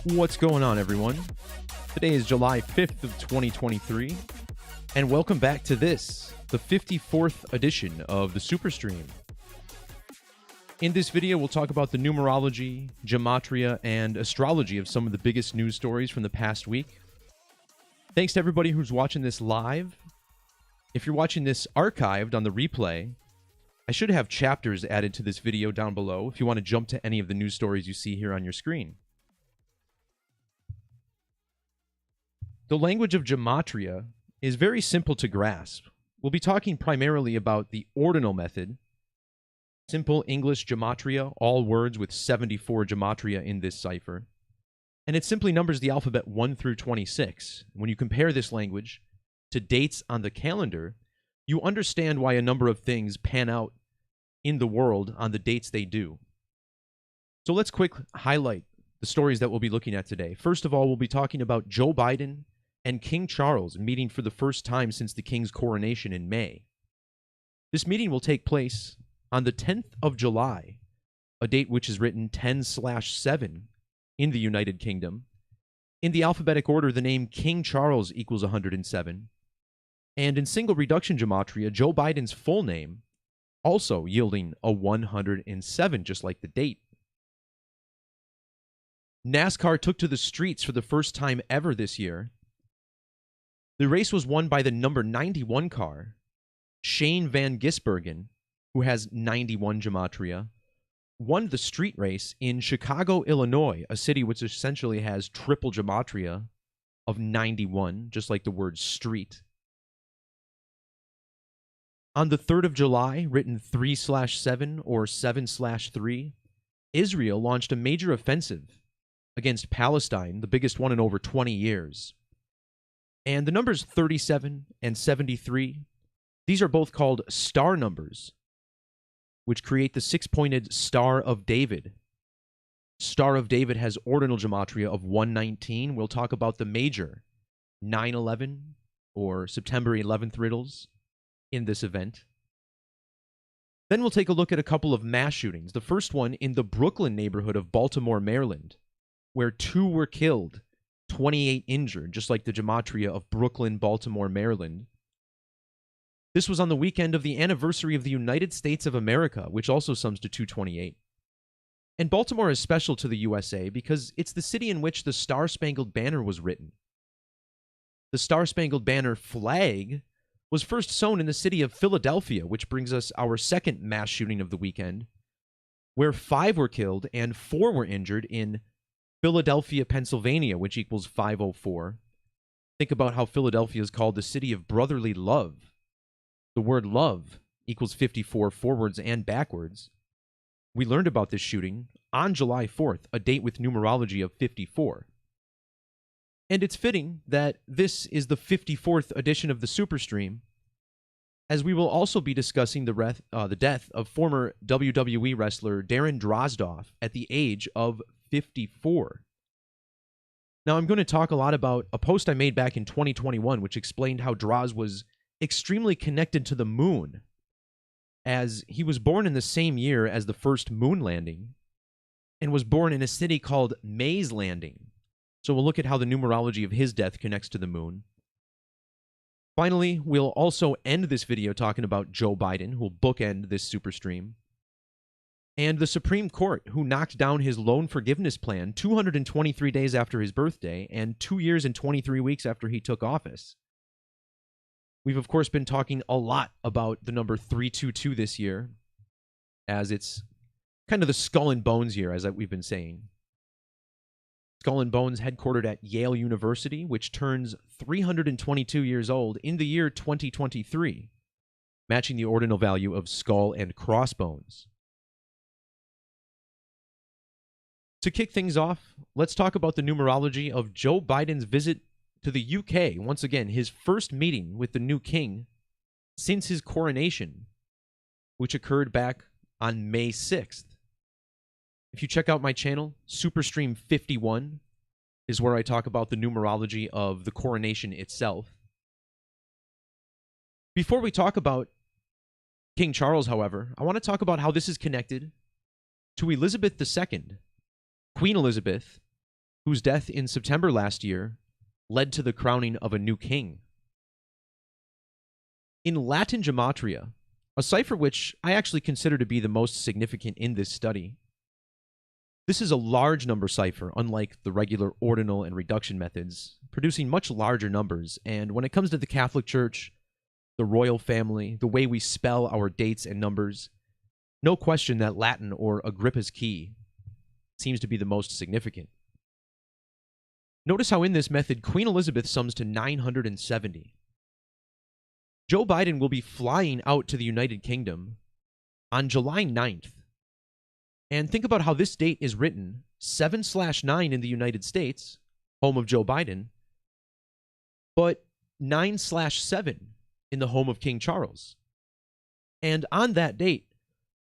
What's going on, everyone? Today is July 5th of 2023, and welcome back to this, the 54th edition of the Superstream. In this video, we'll talk about the numerology, gematria, and astrology of some of the biggest news stories from the past week. Thanks to everybody who's watching this live. If you're watching this archived on the replay, I should have chapters added to this video down below if you want to jump to any of the news stories you see here on your screen. The language of gematria is very simple to grasp. We'll be talking primarily about the ordinal method, simple English gematria, all words with 74 gematria in this cipher. And it simply numbers the alphabet 1 through 26. When you compare this language to dates on the calendar, you understand why a number of things pan out in the world on the dates they do. So let's quickly highlight the stories that we'll be looking at today. First of all, we'll be talking about Joe Biden and King Charles meeting for the first time since the king's coronation in May. This meeting will take place on the 10th of July, a date which is written 10/7 in the United Kingdom. In the alphabetic order, the name King Charles equals 107. And in single reduction gematria, Joe Biden's full name also yielding a 107, just like the date. NASCAR took to the streets for the first time ever this year. The race was won by the number 91 car, Shane Van Gisbergen, who has 91 gematria, won the street race in Chicago, Illinois, a city which essentially has triple gematria of 91, just like the word street. On the 3rd of July, written 3/7 or 7/3, Israel launched a major offensive against Palestine, the biggest one in over 20 years. And the numbers 37 and 73, these are both called star numbers, which create the six-pointed Star of David. Star of David has ordinal gematria of 119. We'll talk about the major 9/11 or September 11th riddles in this event. Then we'll take a look at a couple of mass shootings. The first one in the Brooklyn neighborhood of Baltimore, Maryland, where 2 were killed, 28 injured, just like the gematria of Brooklyn, Baltimore, Maryland. This was on the weekend of the anniversary of the United States of America, which also sums to 228. And Baltimore is special to the USA because it's the city in which the Star-Spangled Banner was written. The Star-Spangled Banner flag was first sewn in the city of Philadelphia, which brings us our second mass shooting of the weekend, where 5 were killed and 4 were injured in Philadelphia, Pennsylvania, which equals 504. Think about how Philadelphia is called the city of brotherly love. The word love equals 54 forwards and backwards. We learned about this shooting on July 4th, a date with numerology of 54. And it's fitting that this is the 54th edition of the Superstream, as we will also be discussing the death of former WWE wrestler Darren Drozdov at the age of 54. Now, I'm going to talk a lot about a post I made back in 2021, which explained how Droz was extremely connected to the moon, as he was born in the same year as the first moon landing, and was born in a city called Mays Landing. So we'll look at how the numerology of his death connects to the moon. Finally, we'll also end this video talking about Joe Biden, who will bookend this Superstream, and the Supreme Court, who knocked down his loan forgiveness plan 223 days after his birthday and 2 years and 23 weeks after he took office. We've, of course, been talking a lot about the number 322 this year, as it's kind of the skull and bones year, as we've been saying. Skull and Bones headquartered at Yale University, which turns 322 years old in the year 2023, matching the ordinal value of skull and crossbones. To kick things off, let's talk about the numerology of Joe Biden's visit to the UK. Once again, his first meeting with the new king since his coronation, which occurred back on May 6th. If you check out my channel, Superstream 51 is where I talk about the numerology of the coronation itself. Before we talk about King Charles, however, I want to talk about how this is connected to Elizabeth II, Queen Elizabeth, whose death in September last year led to the crowning of a new king. In Latin Gematria, a cipher which I actually consider to be the most significant in this study, this is a large number cipher, unlike the regular ordinal and reduction methods, producing much larger numbers. And when it comes to the Catholic Church, the royal family, the way we spell our dates and numbers, no question that Latin, or Agrippa's key, seems to be the most significant. Notice how in this method, Queen Elizabeth sums to 970. Joe Biden will be flying out to the United Kingdom on July 9th. And think about how this date is written: 7/9 in the United States, home of Joe Biden, but 9/7 in the home of King Charles. And on that date,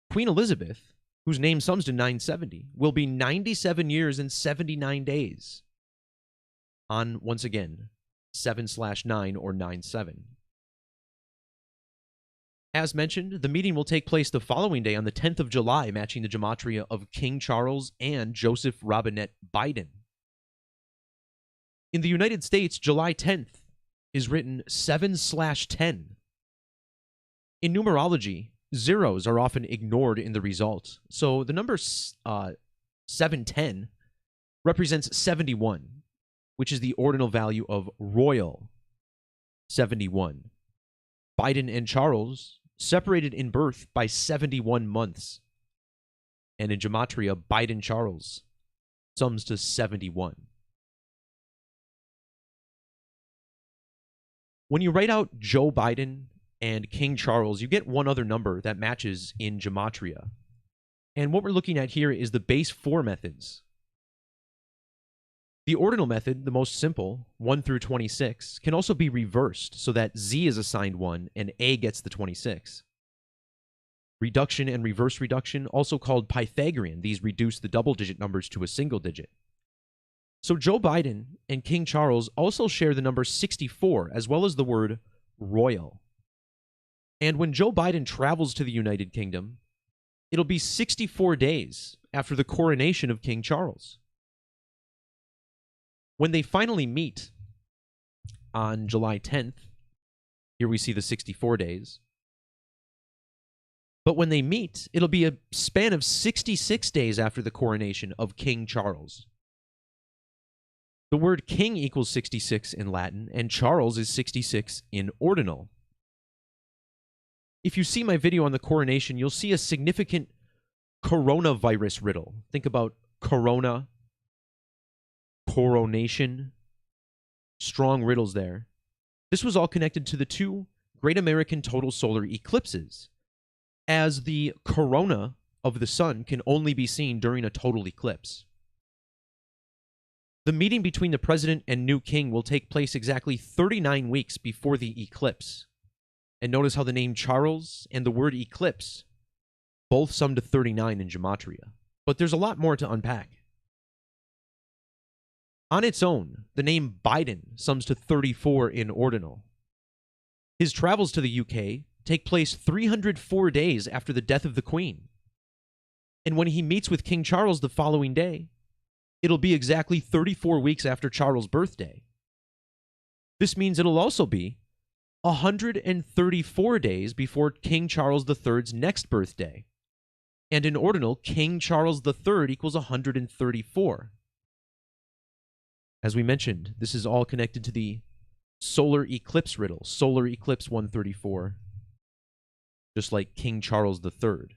Queen Elizabeth, whose name sums to 970, will be 97 years and 79 days on, once again, 7/9 or 9/7. As mentioned, the meeting will take place the following day on the 10th of July, matching the gematria of King Charles and Joseph Robinette Biden. In the United States, July 10th is written 7/10. In numerology, zeros are often ignored in the result, so the number 710 represents 71, which is the ordinal value of royal 71. Biden and Charles separated in birth by 71 months. And in Gematria, Biden Charles sums to 71. When you write out Joe Biden and King Charles, you get one other number that matches in Gematria. And what we're looking at here is the base 4 methods. The ordinal method, the most simple, 1 through 26, can also be reversed so that Z is assigned 1 and A gets the 26. Reduction and reverse reduction, also called Pythagorean, these reduce the double-digit numbers to a single digit. So Joe Biden and King Charles also share the number 64 as well as the word royal. And when Joe Biden travels to the United Kingdom, it'll be 64 days after the coronation of King Charles. When they finally meet on July 10th, here we see the 64 days. But when they meet, it'll be a span of 66 days after the coronation of King Charles. The word king equals 66 in Latin, and Charles is 66 in ordinal. If you see my video on the coronation, you'll see a significant coronavirus riddle. Think about corona, coronation, strong riddles there. This was all connected to the 2 great American total solar eclipses, as the corona of the sun can only be seen during a total eclipse. The meeting between the president and new king will take place exactly 39 weeks before the eclipse. And notice how the name Charles and the word eclipse both sum to 39 in Gematria. But there's a lot more to unpack. On its own, the name Biden sums to 34 in ordinal. His travels to the UK take place 304 days after the death of the Queen. And when he meets with King Charles the following day, it'll be exactly 34 weeks after Charles' birthday. This means it'll also be 134 days before King Charles III's next birthday. And in ordinal, King Charles III equals 134. As we mentioned, this is all connected to the solar eclipse riddle, solar eclipse 134, just like King Charles III.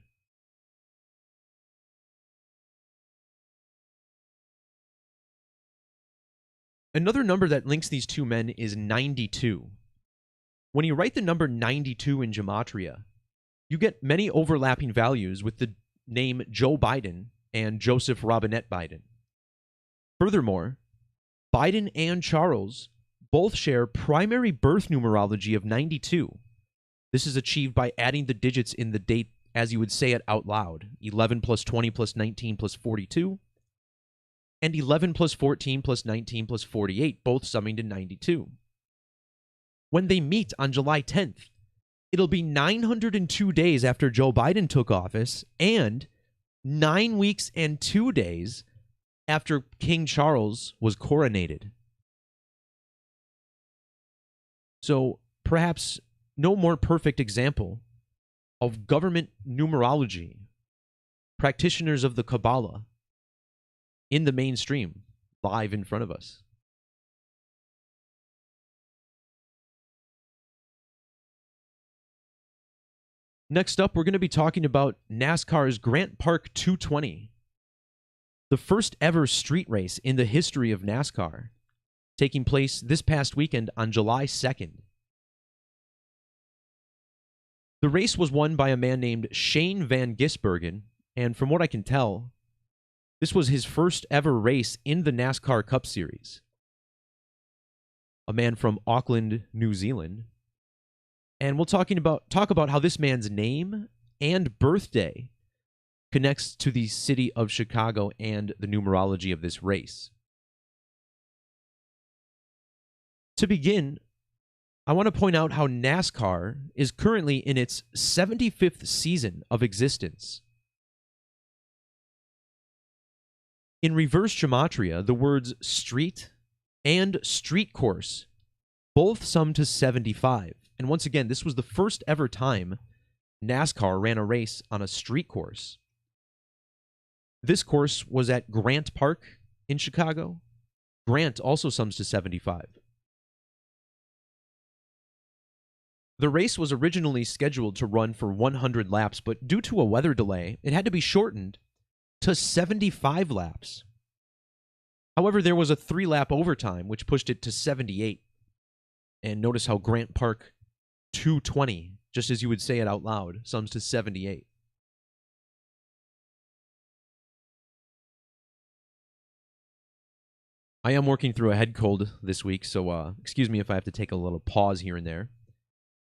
Another number that links these 2 men is 92. When you write the number 92 in Gematria, you get many overlapping values with the name Joe Biden and Joseph Robinette Biden. Furthermore, Biden and Charles both share primary birth numerology of 92. This is achieved by adding the digits in the date as you would say it out loud. 11 plus 20 plus 19 plus 42. And 11 plus 14 plus 19 plus 48, both summing to 92. When they meet on July 10th, it'll be 902 days after Joe Biden took office and 9 weeks and 2 days after King Charles was coronated. So perhaps no more perfect example of government numerology, practitioners of the Kabbalah in the mainstream, live in front of us. Next up, we're going to be talking about NASCAR's Grant Park 220, the first ever street race in the history of NASCAR, taking place this past weekend on July 2nd. The race was won by a man named Shane Van Gisbergen, and from what I can tell, this was his first ever race in the NASCAR Cup Series. A man from Auckland, New Zealand. And we'll talk about how this man's name and birthday connects to the city of Chicago and the numerology of this race. To begin, I want to point out how NASCAR is currently in its 75th season of existence. In reverse gematria, the words street and street course both sum to 75. And once again, this was the first ever time NASCAR ran a race on a street course. This course was at Grant Park in Chicago. Grant also sums to 75. The race was originally scheduled to run for 100 laps, but due to a weather delay, it had to be shortened to 75 laps. However, there was a 3-lap overtime, which pushed it to 78. And notice how Grant Park 220, just as you would say it out loud, sums to 78. I am working through a head cold this week, so excuse me if I have to take a little pause here and there.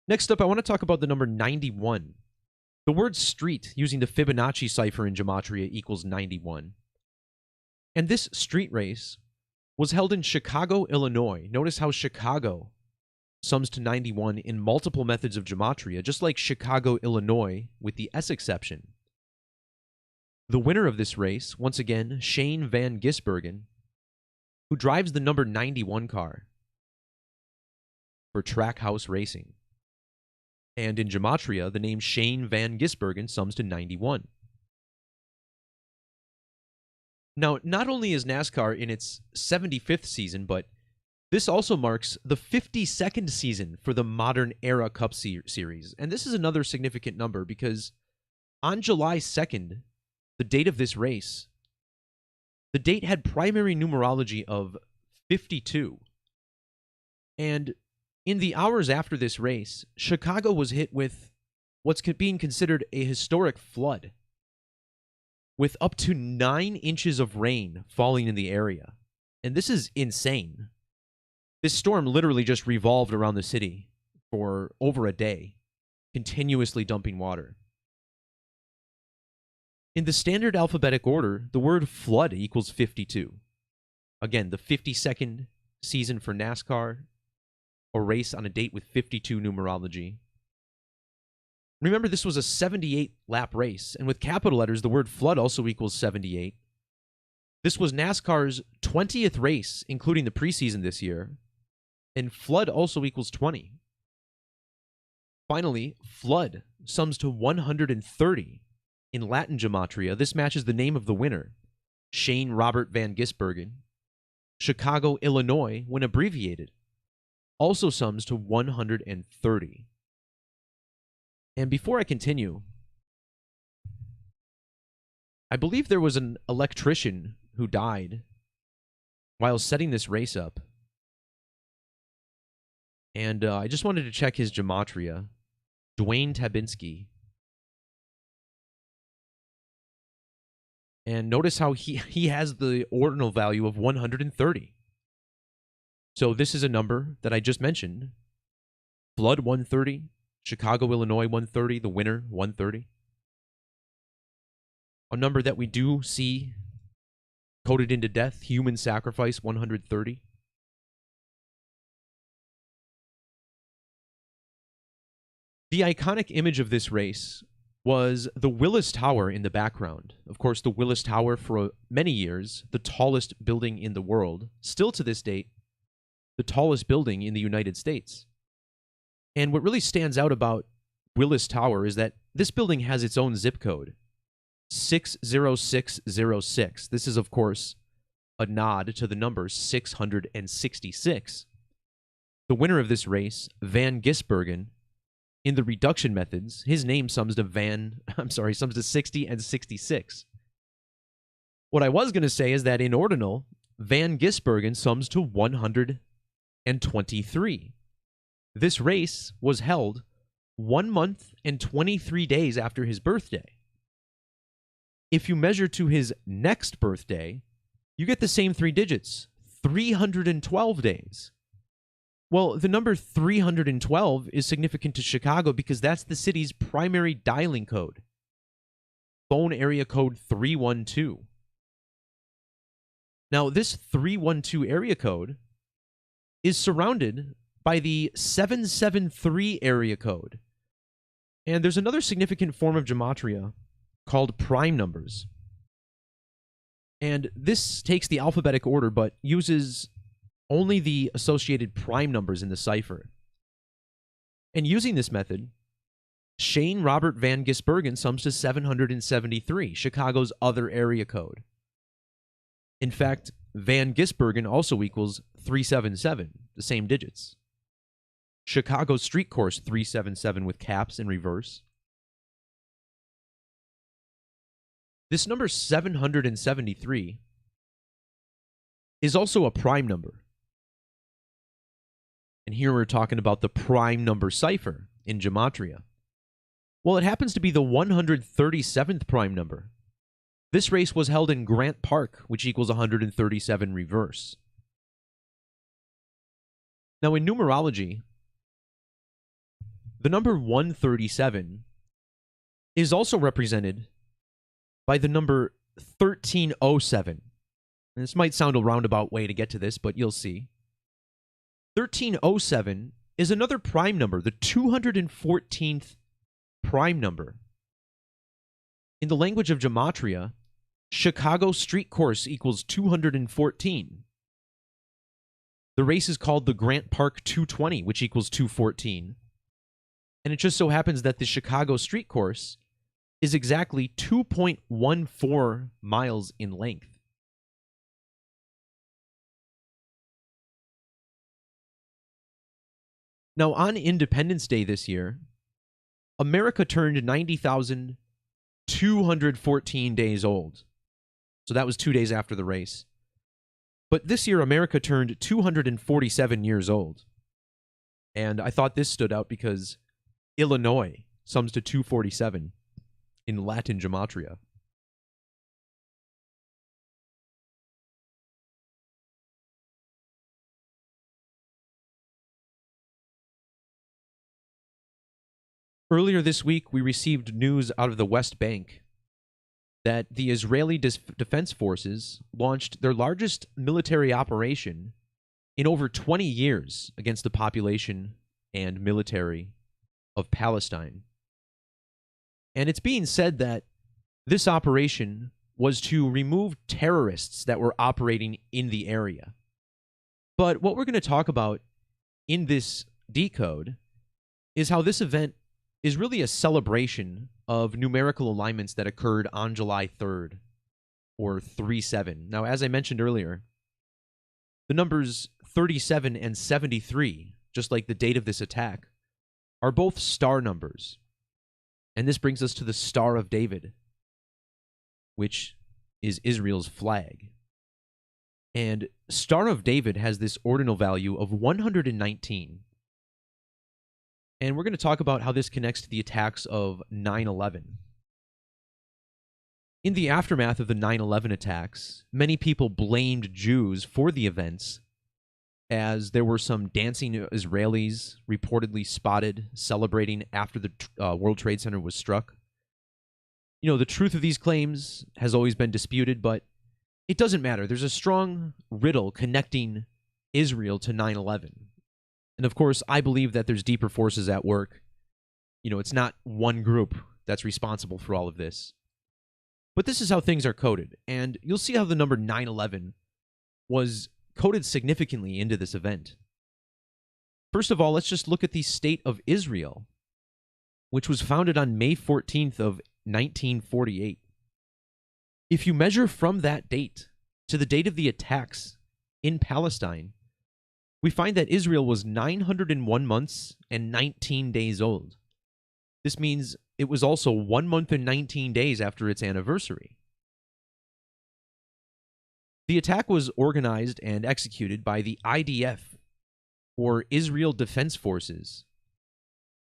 Next up, I want to talk about the number 91. The word street, using the Fibonacci cipher in Gematria, equals 91. And this street race was held in Chicago, Illinois. Notice how Chicago sums to 91 in multiple methods of Gematria, just like Chicago, Illinois, with the S exception. The winner of this race, once again, Shane Van Gisbergen, who drives the number 91 car for Trackhouse Racing. And in Gematria, the name Shane Van Gisbergen sums to 91. Now, not only is NASCAR in its 75th season, but this also marks the 52nd season for the modern era Cup Series. And this is another significant number because on July 2nd, the date of this race, the date had primary numerology of 52. And in the hours after this race, Chicago was hit with what's being considered a historic flood, with up to 9 inches of rain falling in the area. And this is insane. This storm literally just revolved around the city for over a day, continuously dumping water. In the standard alphabetic order, the word flood equals 52. Again, the 52nd season for NASCAR, a race on a date with 52 numerology. Remember, this was a 78-lap race, and with capital letters, the word flood also equals 78. This was NASCAR's 20th race, including the preseason this year, and flood also equals 20. Finally, flood sums to 130 in Latin Gematria. This matches the name of the winner, Shane Robert Van Gisbergen. Chicago, Illinois, when abbreviated, also sums to 130. And before I continue, I believe there was an electrician who died while setting this race up. And I just wanted to check his Gematria. Dwayne Tabinski. And notice how he has the ordinal value of 130. So this is a number that I just mentioned. Flood 130, Chicago, Illinois 130, the winner 130. A number that we do see coded into death, human sacrifice 130. The iconic image of this race was the Willis Tower in the background. Of course, the Willis Tower, for many years, the tallest building in the world, still to this date, the tallest building in the United States. And what really stands out about Willis Tower is that this building has its own zip code, 60606. This is, of course, a nod to the number 666. The winner of this race, Van Gisbergen, in the reduction methods, his name sums to 60 and 66. What I was going to say is that in ordinal, Van Gisbergen sums to 123. This race was held 1 month and 23 days after his birthday. If you measure to his next birthday, you get the same 3 digits, 312 days. Well, the number 312 is significant to Chicago because that's the city's primary dialing code. Phone area code 312. Now, this 312 area code is surrounded by the 773 area code. And there's another significant form of gematria called prime numbers. And this takes the alphabetic order but uses only the associated prime numbers in the cipher. And using this method, Shane Robert Van Gisbergen sums to 773, Chicago's other area code. In fact, Van Gisbergen also equals 377, the same digits. Chicago's street course 377 with caps in reverse. This number 773 is also a prime number. And here we're talking about the prime number cipher in gematria. Well, it happens to be the 137th prime number. This race was held in Grant Park, which equals 137 reverse. Now, in numerology, the number 137 is also represented by the number 1307. And this might sound a roundabout way to get to this, but you'll see. 1307 is another prime number, the 214th prime number. In the language of gematria, Chicago street course equals 214. The race is called the Grant Park 220, which equals 214. And it just so happens that the Chicago street course is exactly 2.14 miles in length. Now, on Independence Day this year, America turned 90,214 days old. So that was 2 days after the race. But this year, America turned 247 years old. And I thought this stood out because Illinois sums to 247 in Latin gematria. Earlier this week, we received news out of the West Bank that the Israeli Defense Forces launched their largest military operation in over 20 years against the population and military of Palestine. And it's being said that this operation was to remove terrorists that were operating in the area. But what we're going to talk about in this decode is how this event is really a celebration of numerical alignments that occurred on July 3rd, or 3-7. Now, as I mentioned earlier, the numbers 37 and 73, just like the date of this attack, are both star numbers. And this brings us to the Star of David, which is Israel's flag. And Star of David has this ordinal value of 119. And we're going to talk about how this connects to the attacks of 9/11. In the aftermath of the 9/11 attacks, many people blamed Jews for the events, as there were some dancing Israelis reportedly spotted celebrating after the World Trade Center was struck. You know, the truth of these claims has always been disputed, but it doesn't matter. There's a strong riddle connecting Israel to 9/11. And of course, I believe that there's deeper forces at work. You know, it's not one group that's responsible for all of this. But this is how things are coded, and you'll see how the number 9/11 was coded significantly into this event. First of all, let's just look at the state of Israel, which was founded on May 14th of 1948. If you measure from that date to the date of the attacks in Palestine, we find that Israel was 901 months and 19 days old. This means it was also 1 month and 19 days after its anniversary. The attack was organized and executed by the IDF, or Israel Defense Forces.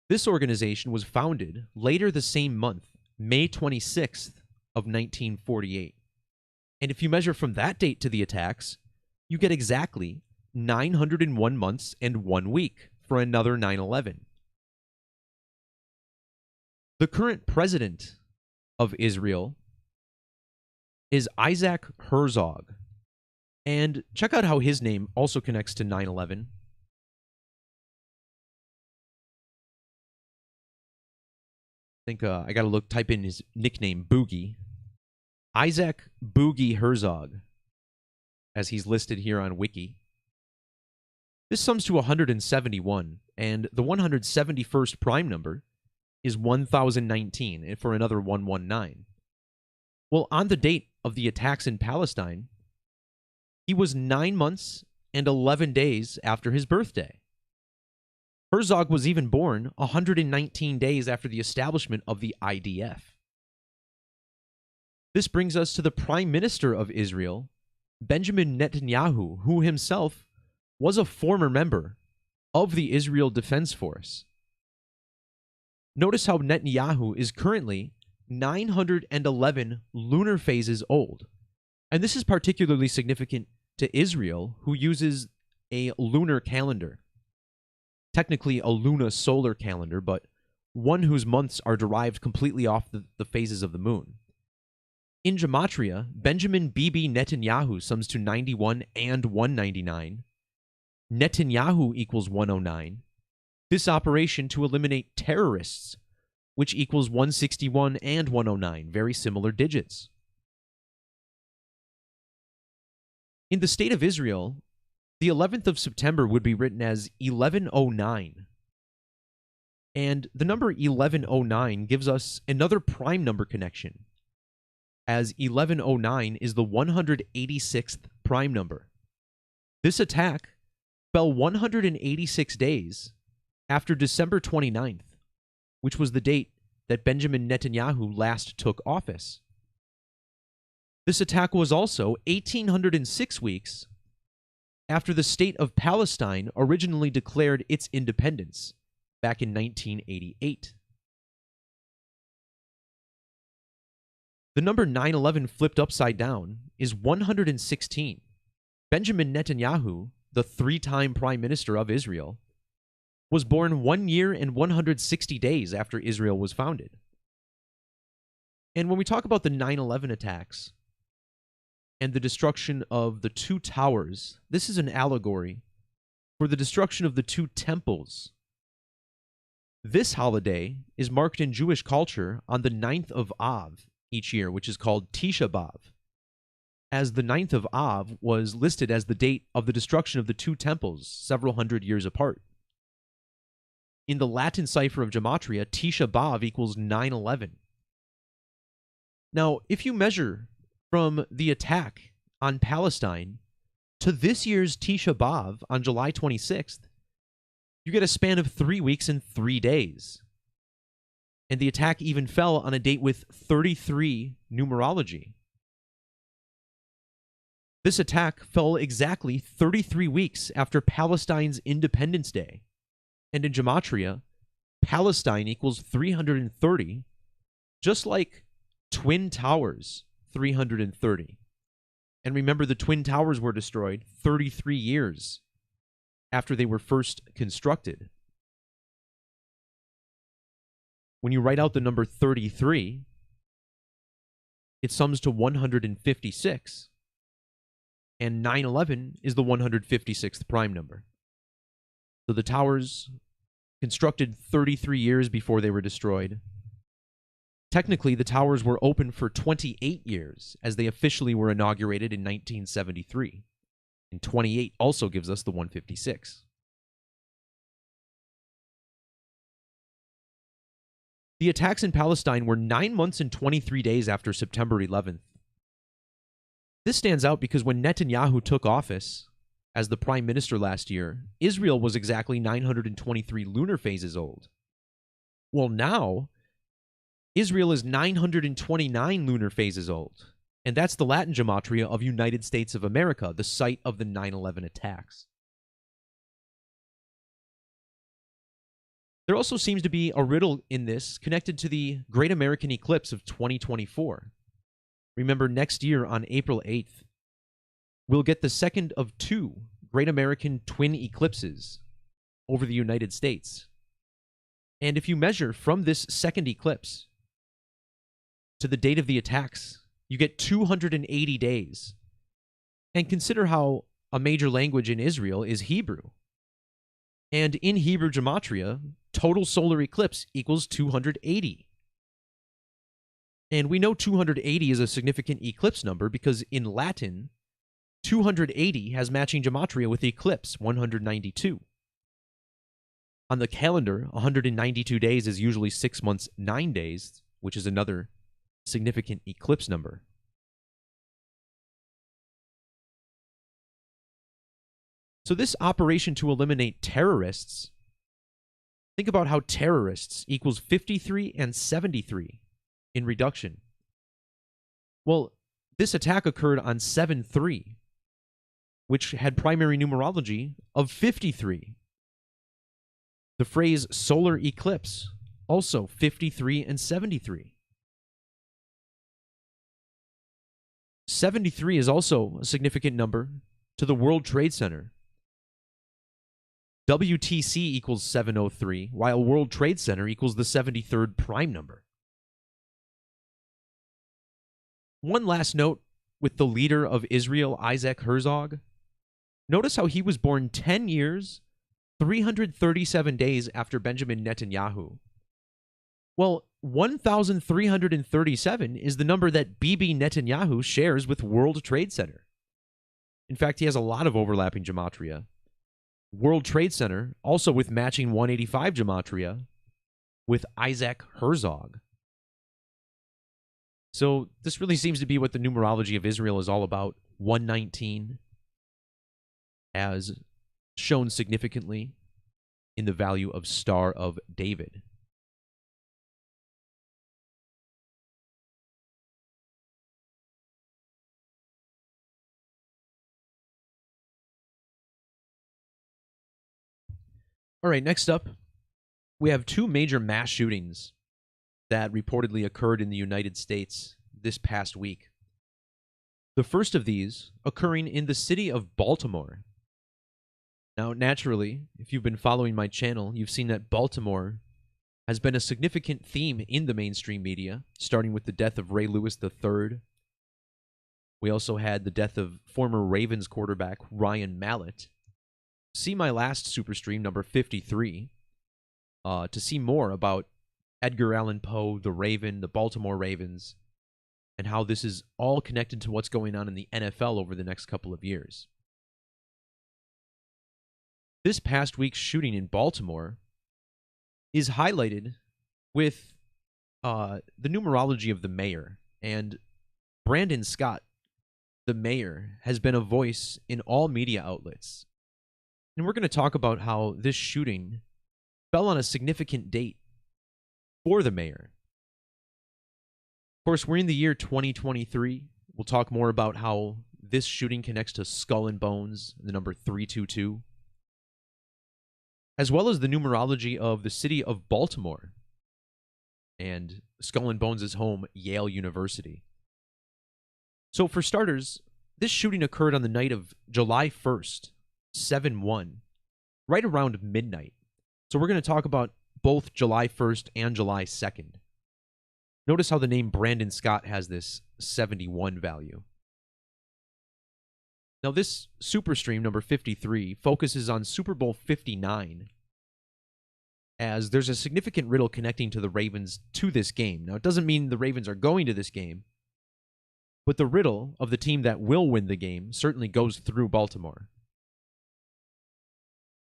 This organization was founded later the same month, May 26th of 1948. And if you measure from that date to the attacks, you get exactly 901 months and 1 week for another 9/11. The current president of Israel is Isaac Herzog. And check out how his name also connects to 9/11. I think I got to type in his nickname, Boogie. Isaac Boogie Herzog, as he's listed here on Wiki. This sums to 171, and the 171st prime number is 1019, and for another 119. Well, on the date of the attacks in Palestine, he was 9 months and 11 days after his birthday. Herzog was even born 119 days after the establishment of the IDF. This brings us to the Prime Minister of Israel, Benjamin Netanyahu, who himself was a former member of the Israel Defense Force. Notice how Netanyahu is currently 911 lunar phases old. And this is particularly significant to Israel, who uses a lunar calendar. Technically a luna-solar calendar, but one whose months are derived completely off the phases of the moon. In Gematria, Benjamin Bibi Netanyahu sums to 91 and 199. Netanyahu equals 109. This operation to eliminate terrorists, which equals 161 and 109, very similar digits. In the state of Israel, the 11th of September would be written as 1109. And the number 1109 gives us another prime number connection, as 1109 is the 186th prime number. This attack fell 186 days after December 29th, which was the date that Benjamin Netanyahu last took office. This attack was also 1,806 weeks after the state of Palestine originally declared its independence back in 1988. The number 9/11 flipped upside down is 116. Benjamin Netanyahu, the 3-time Prime Minister of Israel, was born 1 year and 160 days after Israel was founded. And when we talk about the 9/11 attacks and the destruction of the 2 towers, this is an allegory for the destruction of the 2 temples. This holiday is marked in Jewish culture on the 9th of Av each year, which is called Tisha B'Av, as the 9th of Av was listed as the date of the destruction of the 2 temples several hundred years apart. In the Latin cipher of Gematria, Tisha B'Av equals 9/11. Now, if you measure from the attack on Palestine to this year's Tisha B'Av on July 26th, you get a span of 3 weeks and 3 days. And the attack even fell on a date with 33 numerology. This attack fell exactly 33 weeks after Palestine's Independence Day. And in Gematria, Palestine equals 330, just like Twin Towers, 330. And remember, the Twin Towers were destroyed 33 years after they were first constructed. When you write out the number 33, it sums to 156. And 9/11 is the 156th prime number. So the towers constructed 33 years before they were destroyed. Technically, the towers were open for 28 years, as they officially were inaugurated in 1973. And 28 also gives us the 156. The attacks in Palestine were 9 months and 23 days after September 11th. This stands out because when Netanyahu took office as the prime minister last year, Israel was exactly 923 lunar phases old. Well, now, Israel is 929 lunar phases old, and that's the Latin gematria of United States of America, the site of the 9/11 attacks. There also seems to be a riddle in this connected to the Great American Eclipse of 2024. Remember, next year on April 8th, we'll get the second of two Great American twin eclipses over the United States. And if you measure from this second eclipse to the date of the attacks, you get 280 days. And consider how a major language in Israel is Hebrew. And in Hebrew gematria, total solar eclipse equals 280. And we know 280 is a significant eclipse number because in Latin, 280 has matching gematria with eclipse, 192. On the calendar, 192 days is usually 6 months, 9 days, which is another significant eclipse number. So this operation to eliminate terrorists, think about how terrorists equals 53 and 73 in reduction. Well, this attack occurred on 7/3, which had primary numerology of 53. The phrase solar eclipse, also 53 and 73. 73 is also a significant number to the World Trade Center. WTC equals 703, while World Trade Center equals the 73rd prime number. One last note with the leader of Israel, Isaac Herzog. Notice how he was born 10 years, 337 days after Benjamin Netanyahu. Well, 1,337 is the number that Bibi Netanyahu shares with World Trade Center. In fact, he has a lot of overlapping gematria. World Trade Center, also with matching 185 gematria, with Isaac Herzog. So this really seems to be what the numerology of Israel is all about. 119 as shown significantly in the value of Star of David. All right, next up, we have two major mass shootings that reportedly occurred in the United States this past week. The first of these occurring in the city of Baltimore. Now, naturally, if you've been following my channel, you've seen that Baltimore has been a significant theme in the mainstream media, starting with the death of Ray Lewis III. We also had the death of former Ravens quarterback Ryan Mallett. See my last super stream, number 53, to see more about Edgar Allan Poe, the Raven, the Baltimore Ravens, and how this is all connected to what's going on in the NFL over the next couple of years. This past week's shooting in Baltimore is highlighted with the numerology of the mayor. And Brandon Scott, the mayor, has been a voice in all media outlets. And we're going to talk about how this shooting fell on a significant date for the mayor. Of course, we're in the year 2023. We'll talk more about how this shooting connects to Skull and Bones, the number 322, as well as the numerology of the city of Baltimore and Skull and Bones' home, Yale University. So for starters, this shooting occurred on the night of July 1st, 7/1, right around midnight. So we're going to talk about both July 1st and July 2nd. Notice how the name Brandon Scott has this 71 value. Now this super stream, number 53, focuses on Super Bowl 59, as there's a significant riddle connecting to the Ravens to this game. Now, it doesn't mean the Ravens are going to this game, but the riddle of the team that will win the game certainly goes through Baltimore.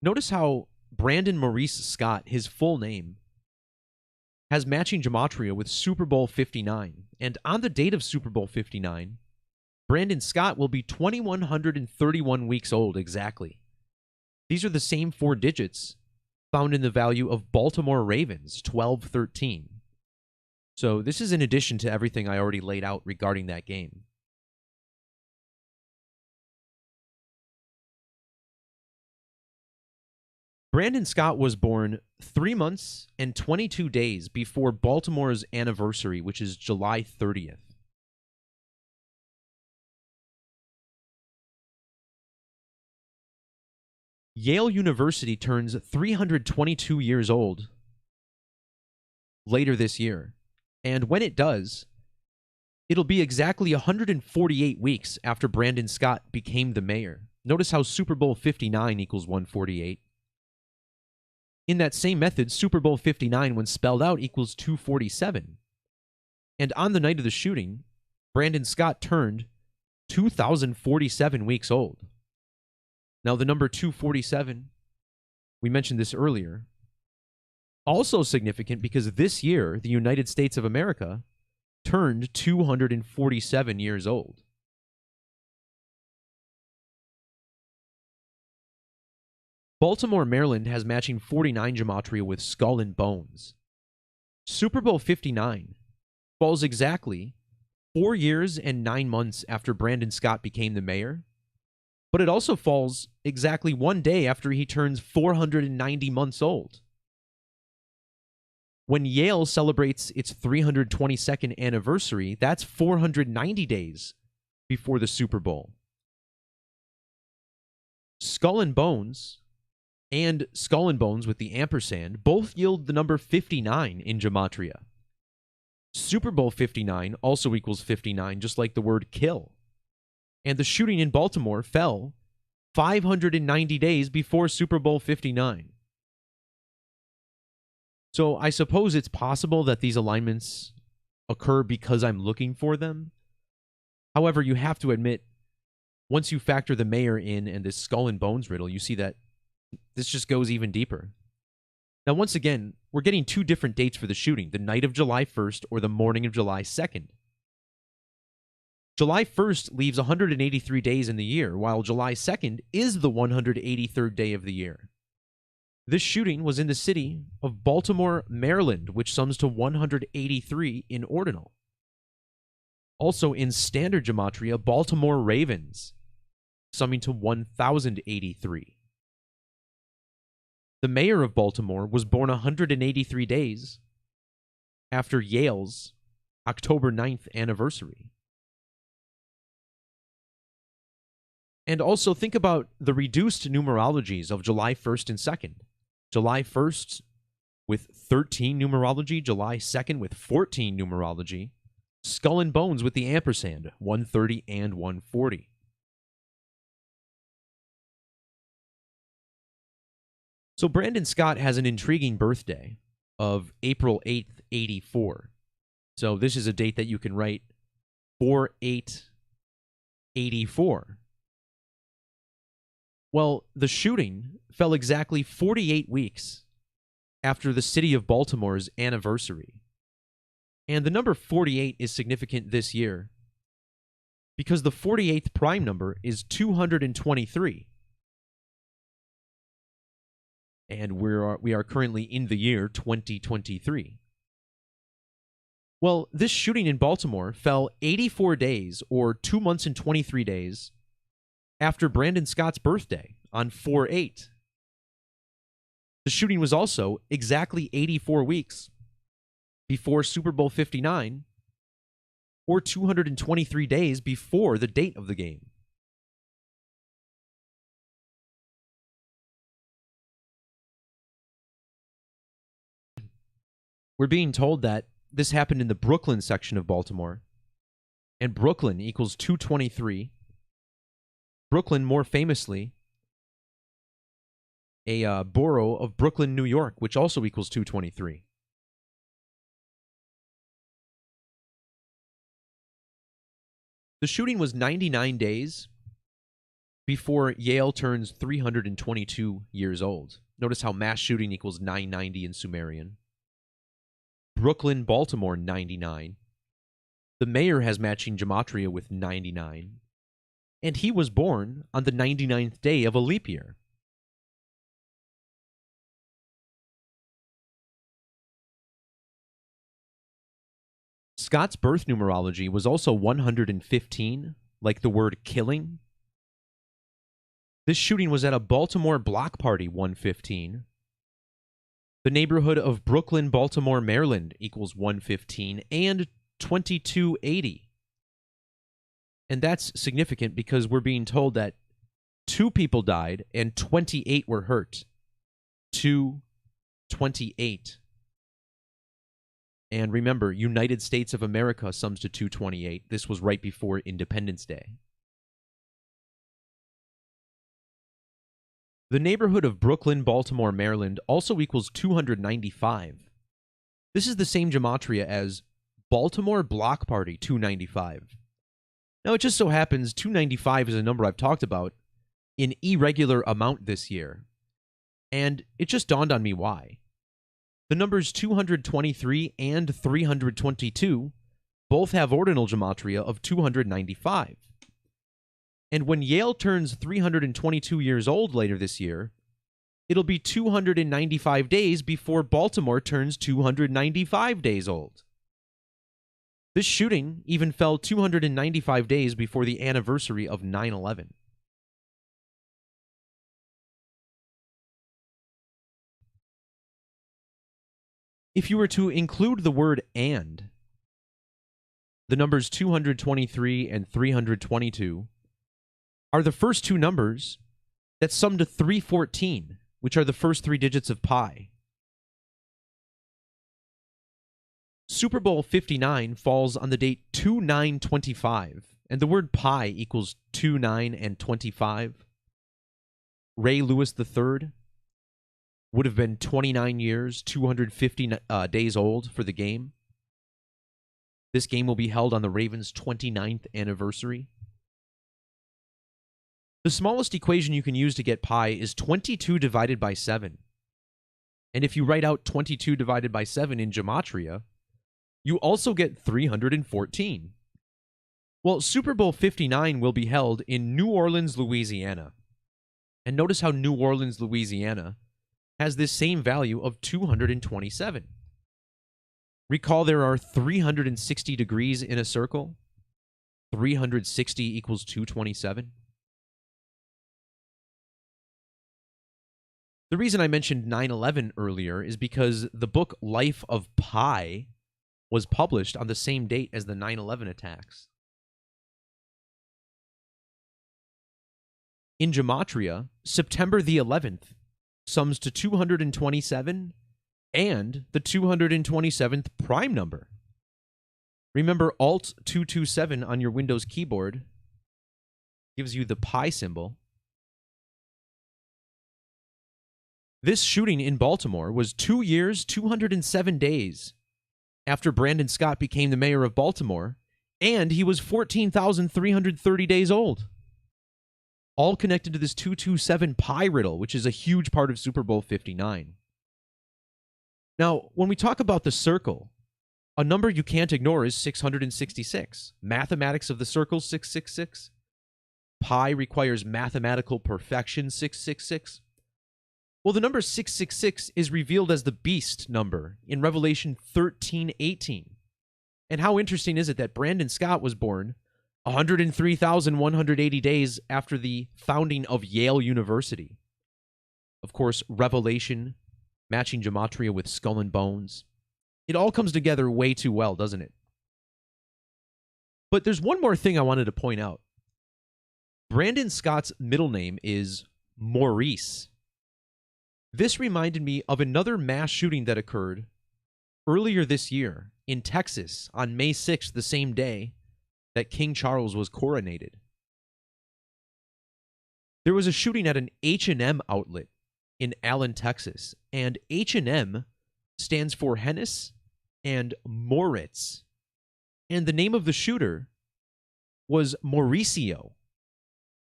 Notice how Brandon Maurice Scott, his full name, has matching gematria with Super Bowl 59. And on the date of Super Bowl 59, Brandon Scott will be 2,131 weeks old exactly. These are the same 4 digits found in the value of Baltimore Ravens, 1213. So this is in addition to everything I already laid out regarding that game. Brandon Scott was born 3 months and 22 days before Baltimore's anniversary, which is July 30th. Yale University turns 322 years old later this year. And when it does, it'll be exactly 148 weeks after Brandon Scott became the mayor. Notice how Super Bowl 59 equals 148. In that same method, Super Bowl 59, when spelled out, equals 247. And on the night of the shooting, Brandon Scott turned 2,047 weeks old. Now, the number 247, we mentioned this earlier, also significant because this year, the United States of America turned 247 years old. Baltimore, Maryland has matching 49 gematria with Skull and Bones. Super Bowl 59 falls exactly 4 years and 9 months after Brandon Scott became the mayor, but it also falls exactly 1 day after he turns 490 months old. When Yale celebrates its 322nd anniversary, that's 490 days before the Super Bowl. Skull and Bones and Skull and Bones with the ampersand both yield the number 59 in gematria. Super Bowl 59 also equals 59, just like the word kill. And the shooting in Baltimore fell 590 days before Super Bowl 59. So I suppose it's possible that these alignments occur because I'm looking for them. However, you have to admit, once you factor the mayor in and this Skull and Bones riddle, you see that this just goes even deeper. Now, once again, we're getting 2 different dates for the shooting, the night of July 1st or the morning of July 2nd. July 1st leaves 183 days in the year, while July 2nd is the 183rd day of the year. This shooting was in the city of Baltimore, Maryland, which sums to 183 in ordinal. Also in standard gematria, Baltimore Ravens, summing to 1,083. The mayor of Baltimore was born 183 days after Yale's October 9th anniversary. And also think about the reduced numerologies of July 1st and 2nd. July 1st with 13 numerology, July 2nd with 14 numerology, Skull and Bones with the ampersand, 130 and 140. So Brandon Scott has an intriguing birthday of April 8th, 84. So this is a date that you can write 4/8/84. Well, the shooting fell exactly 48 weeks after the city of Baltimore's anniversary. And the number 48 is significant this year because the 48th prime number is 223. And we are currently in the year 2023. Well, this shooting in Baltimore fell 84 days, or 2 months and 23 days, after Brandon Scott's birthday on 4/8. The shooting was also exactly 84 weeks before Super Bowl 59, or 223 days before the date of the game. We're being told that this happened in the Brooklyn section of Baltimore, and Brooklyn equals 223. Brooklyn, more famously, a borough of Brooklyn, New York, which also equals 223. The shooting was 99 days before Yale turns 322 years old. Notice how mass shooting equals 990 in Sumerian. Brooklyn, Baltimore, 99. The mayor has matching gematria with 99. And he was born on the 99th day of a leap year. Scott's birth numerology was also 115, like the word killing. This shooting was at a Baltimore block party, 115. The neighborhood of Brooklyn, Baltimore, Maryland equals 115 and 2280. And that's significant because we're being told that 2 people died and 28 were hurt. 228. And remember, United States of America sums to 228. This was right before Independence Day. The neighborhood of Brooklyn, Baltimore, Maryland also equals 295. This is the same gematria as Baltimore Block Party 295. Now, it just so happens 295 is a number I've talked about in irregular amount this year. And it just dawned on me why. The numbers 223 and 322 both have ordinal gematria of 295. And when Yale turns 322 years old later this year, it'll be 295 days before Baltimore turns 295 days old. This shooting even fell 295 days before the anniversary of 9/11. If you were to include the word "and," the numbers 223 and 322 are the first 2 numbers that sum to 314, which are the first 3 digits of pi. Super Bowl 59 falls on the date 2/9/25, and the word pi equals 2, 9, and 25. Ray Lewis III would have been 29 years, 250 days old for the game. This game will be held on the Ravens' 29th anniversary. The smallest equation you can use to get pi is 22 divided by 7. And if you write out 22 divided by 7 in gematria, you also get 314. Well, Super Bowl 59 will be held in New Orleans, Louisiana. And notice how New Orleans, Louisiana has this same value of 227. Recall there are 360 degrees in a circle. 360 equals 227. The reason I mentioned 9/11 earlier is because the book Life of Pi was published on the same date as the 9/11 attacks. In gematria, September the 11th sums to 227 and the 227th prime number. Remember, Alt 227 on your Windows keyboard gives you the pi symbol. This shooting in Baltimore was 2 years, 207 days after Brandon Scott became the mayor of Baltimore, and he was 14,330 days old. All connected to this 227 pi riddle, which is a huge part of Super Bowl 59. Now, when we talk about the circle, a number you can't ignore is 666. Mathematics of the circle, 666. Pi requires mathematical perfection, 666. Well, the number 666 is revealed as the beast number in Revelation 13:18. And how interesting is it that Brandon Scott was born 103,180 days after the founding of Yale University? Of course, Revelation, matching gematria with skull and bones. It all comes together way too well, doesn't it? But there's one more thing I wanted to point out. Brandon Scott's middle name is Maurice. This reminded me of another mass shooting that occurred earlier this year in Texas on May 6th, the same day that King Charles was coronated. There was a shooting at an H&M outlet in Allen, Texas. And H&M stands for Hennes and Moritz. And the name of the shooter was Mauricio.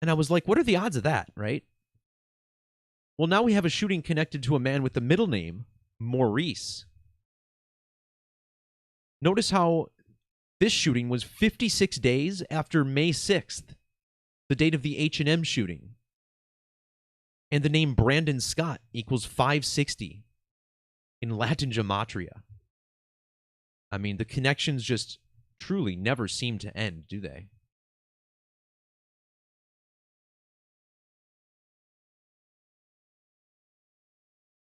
And I was like, what are the odds of that, right? Well, now we have a shooting connected to a man with the middle name Maurice. Notice how this shooting was 56 days after May 6th, the date of the H&M shooting. And the name Brandon Scott equals 560 in Latin Gematria. I mean, the connections just truly never seem to end, do they?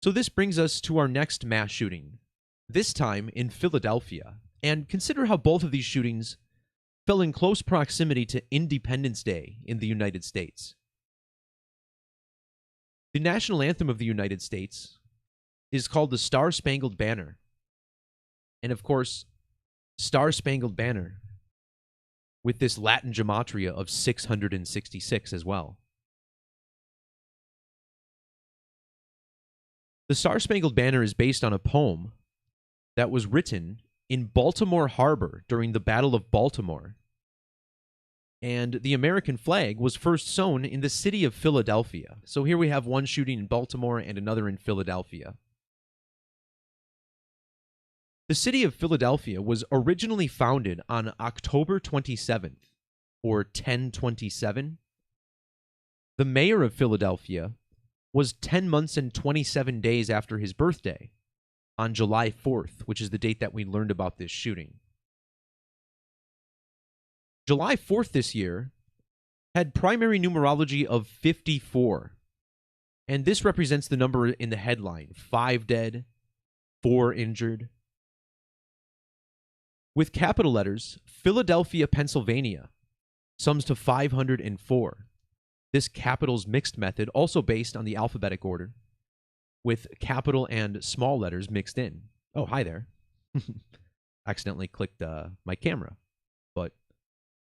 So this brings us to our next mass shooting, this time in Philadelphia. And consider how both of these shootings fell in close proximity to Independence Day in the United States. The national anthem of the United States is called the Star-Spangled Banner. And of course, Star-Spangled Banner with this Latin gematria of 666 as well. The Star-Spangled Banner is based on a poem that was written in Baltimore Harbor during the Battle of Baltimore. And the American flag was first sewn in the city of Philadelphia. So here we have one shooting in Baltimore and another in Philadelphia. The city of Philadelphia was originally founded on October 27th, or 1027. The mayor of Philadelphia was 10 months and 27 days after his birthday, on July 4th, which is the date that we learned about this shooting. July 4th this year had primary numerology of 54, and this represents the number in the headline, 5 dead, 4 injured. With capital letters, Philadelphia, Pennsylvania sums to 504. This capitals mixed method, also based on the alphabetic order, with capital and small letters mixed in. Oh, hi there. Accidentally clicked my camera. But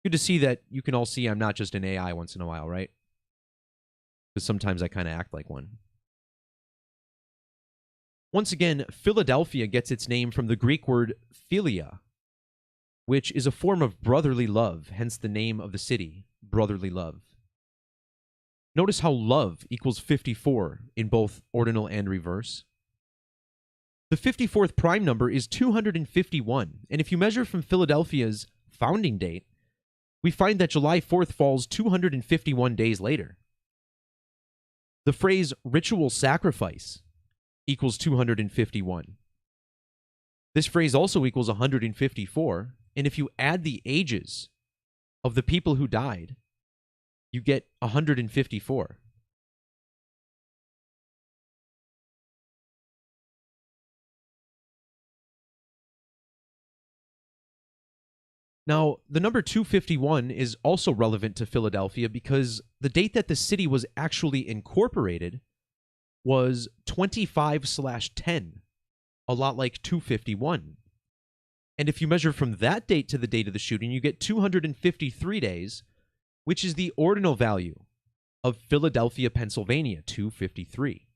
good to see that you can all see I'm not just an AI once in a while, right? Because sometimes I kind of act like one. Once again, Philadelphia gets its name from the Greek word philia, which is a form of brotherly love, hence the name of the city, brotherly love. Notice how love equals 54 in both ordinal and reverse. The 54th prime number is 251, and if you measure from Philadelphia's founding date, we find that July 4th falls 251 days later. The phrase ritual sacrifice equals 251. This phrase also equals 154, and if you add the ages of the people who died, you get 154. Now, the number 251 is also relevant to Philadelphia because the date that the city was actually incorporated was 25/10, a lot like 251. And if you measure from that date to the date of the shooting, you get 253 days, which is the ordinal value of Philadelphia, Pennsylvania, 253.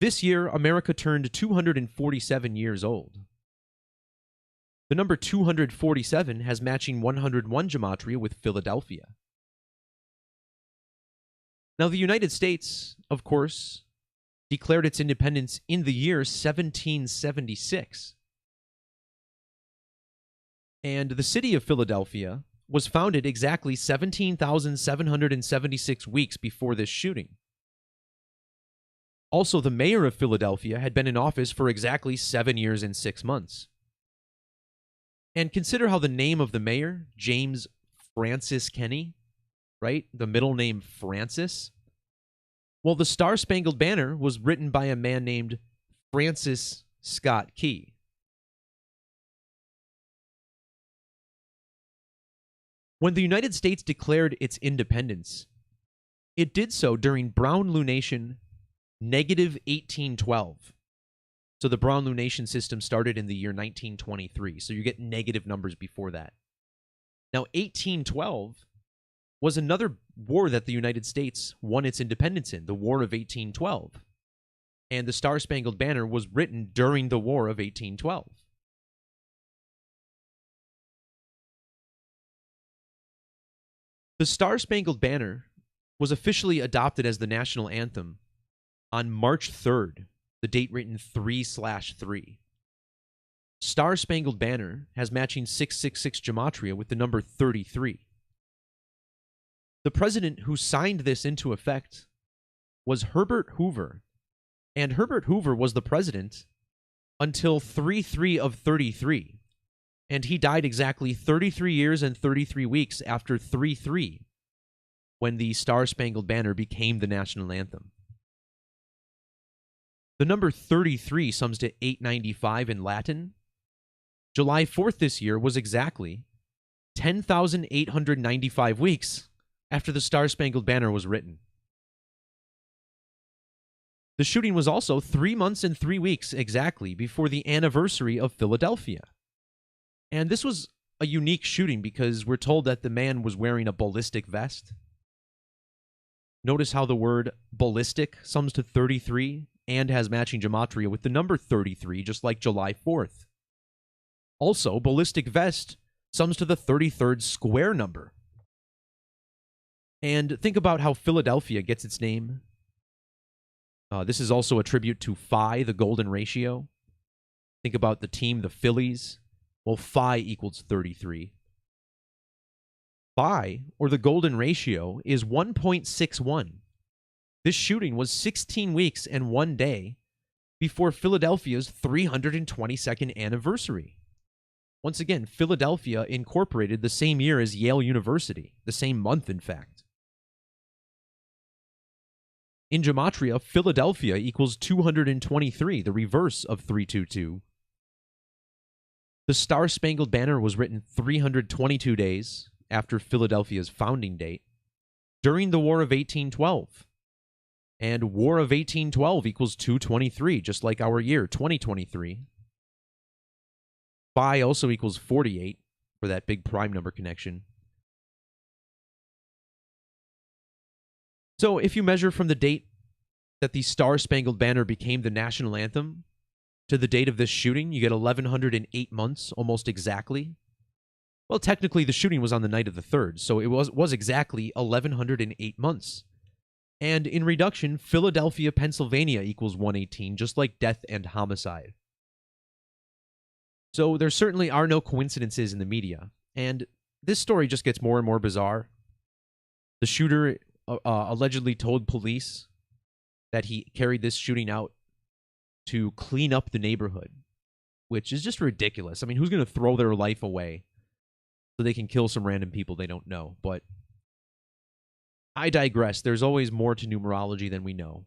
This year, America turned 247 years old. The number 247 has matching 101 gematria with Philadelphia. Now, the United States, of course, declared its independence in the year 1776. And the city of Philadelphia was founded exactly 17,776 weeks before this shooting. Also, the mayor of Philadelphia had been in office for exactly 7 years and 6 months. And consider how the name of the mayor, James Francis Kenney, right? The middle name Francis. Well, the Star-Spangled Banner was written by a man named Francis Scott Key. When the United States declared its independence, it did so during Brown lunation negative 1812. So the Brown lunation system started in the year 1923. So you get negative numbers before that. Now, 1812 was another war that the United States won its independence in, the War of 1812. And the Star-Spangled Banner was written during the War of 1812. The Star-Spangled Banner was officially adopted as the national anthem on March 3rd, the date written 3/3. Star-Spangled Banner has matching 666 gematria with the number 33. The president who signed this into effect was Herbert Hoover, and Herbert Hoover was the president until 3/3 of 33, and he died exactly 33 years and 33 weeks after 3/3, when the Star-Spangled Banner became the national anthem. The number 33 sums to 895 in Latin. July 4th this year was exactly 10,895 weeks after the Star-Spangled Banner was written. The shooting was also 3 months and 3 weeks exactly before the anniversary of Philadelphia. And this was a unique shooting because we're told that the man was wearing a ballistic vest. Notice how the word ballistic sums to 33 and has matching gematria with the number 33, just like July 4th. Also, ballistic vest sums to the 33rd square number. And think about how Philadelphia gets its name. This is also a tribute to phi, the golden ratio. Think about the team, the Phillies. Well, phi equals 33. Phi, or the golden ratio, is 1.61. This shooting was 16 weeks and 1 day before Philadelphia's 322nd anniversary. Once again, Philadelphia incorporated the same year as Yale University, the same month, in fact. In gematria, Philadelphia equals 223, the reverse of 322. The Star-Spangled Banner was written 322 days after Philadelphia's founding date, during the War of 1812. And War of 1812 equals 223, just like our year, 2023. Phi also equals 48 for that big prime number connection. So if you measure from the date that the Star-Spangled Banner became the national anthem to the date of this shooting, you get 1,108 months, almost exactly. Well, technically, the shooting was on the night of the 3rd, so it was exactly 1,108 months. And in reduction, Philadelphia, Pennsylvania equals 118, just like death and homicide. So there certainly are no coincidences in the media, and this story just gets more and more bizarre. The shooter allegedly told police that he carried this shooting out to clean up the neighborhood, which is just ridiculous. I mean, who's going to throw their life away so they can kill some random people they don't know? But I digress. There's always more to numerology than we know.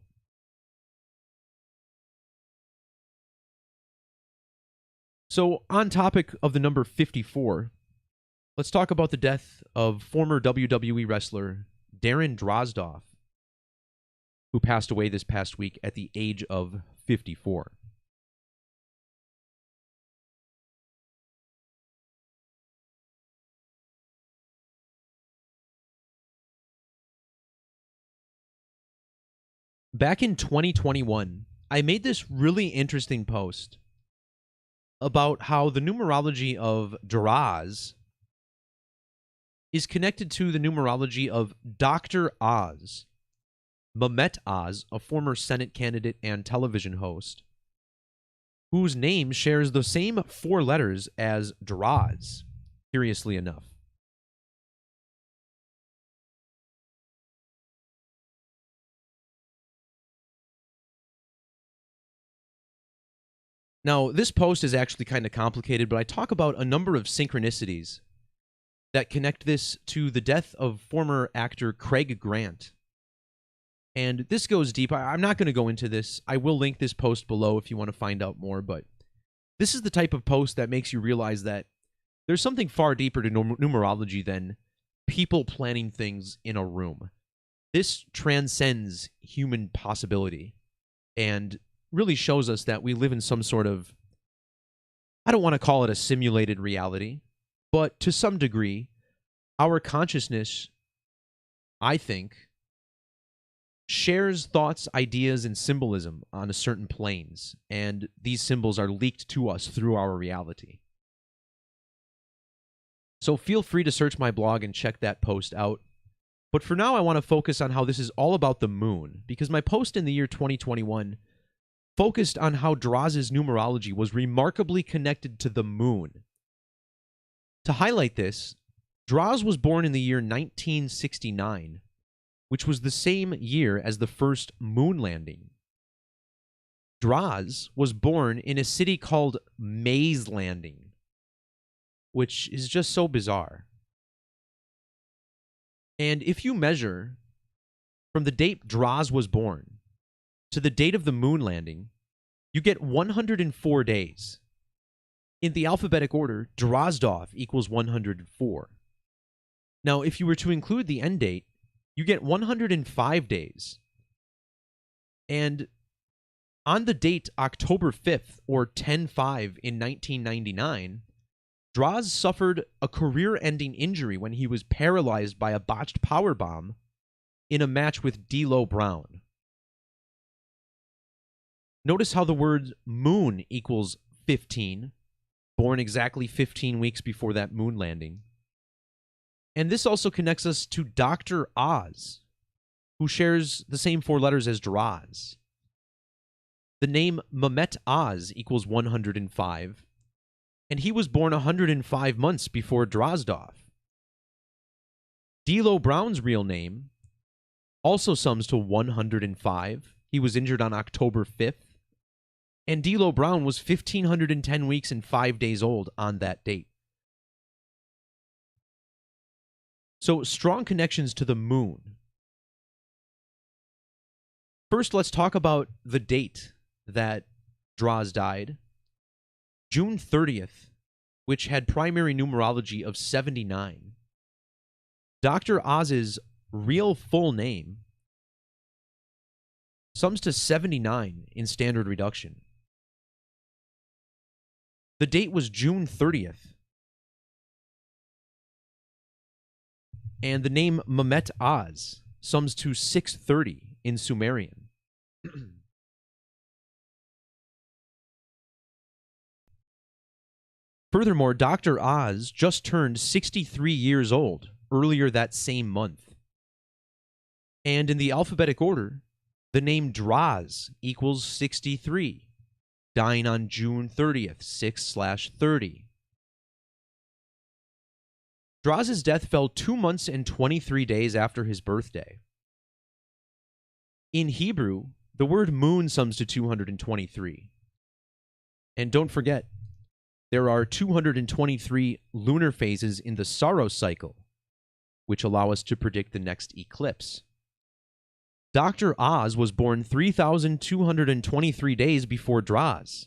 So, on topic of the number 54, let's talk about the death of former WWE wrestler Darren Drozdov, who passed away this past week at the age of 54. Back in 2021, I made this really interesting post about how the numerology of Droz is connected to the numerology of Dr. Oz, Mehmet Oz, a former Senate candidate and television host, whose name shares the same 4 letters as Droz, curiously enough. Now, this post is actually kind of complicated, but I talk about a number of synchronicities that connect this to the death of former actor Craig Grant. And this goes deep. I'm not going to go into this. I will link this post below if you want to find out more, but this is the type of post that makes you realize that there's something far deeper to numerology than people planning things in a room. This transcends human possibility and really shows us that we live in some sort of, I don't want to call it a simulated reality, but to some degree, our consciousness I think, shares thoughts, ideas, and symbolism on a certain planes, and these symbols are leaked to us through our reality. So feel free to search my blog and check that post out. But for now, I want to focus on how this is all about the moon, because my post in the year 2021 focused on how Droz's numerology was remarkably connected to the moon. To highlight this, Droz was born in the year 1969, which was the same year as the first moon landing. Droz was born in a city called Mays Landing, which is just so bizarre. And if you measure from the date Droz was born to the date of the moon landing, you get 104 days. In the alphabetic order, Drozdov equals 104. Now, if you were to include the end date, you get 105 days. And on the date October 5th, or 10/5 in 1999, Droz suffered a career-ending injury when he was paralyzed by a botched powerbomb in a match with D'Lo Brown. Notice how the word moon equals 15, born exactly 15 weeks before that moon landing. And this also connects us to Dr. Oz, who shares the same 4 letters as Droz. The name Mehmet Oz equals 105, and he was born 105 months before Drozdov. D'Lo Brown's real name also sums to 105. He was injured on October 5th, and D'Lo Brown was 1,510 weeks and 5 days old on that date. So, strong connections to the moon. First, let's talk about the date that Droz died. June 30th, which had primary numerology of 79. Dr. Oz's real full name sums to 79 in standard reduction. The date was June 30th. And the name Mehmet Oz sums to 630 in Sumerian. Furthermore, Dr. Oz just turned 63 years old earlier that same month. And in the alphabetic order, the name Droz equals 63, dying on June 30th, 6/30. Droz's death fell 2 months and 23 days after his birthday. In Hebrew, the word moon sums to 223. And don't forget, there are 223 lunar phases in the Saros cycle, which allow us to predict the next eclipse. Dr. Oz was born 3,223 days before Droz.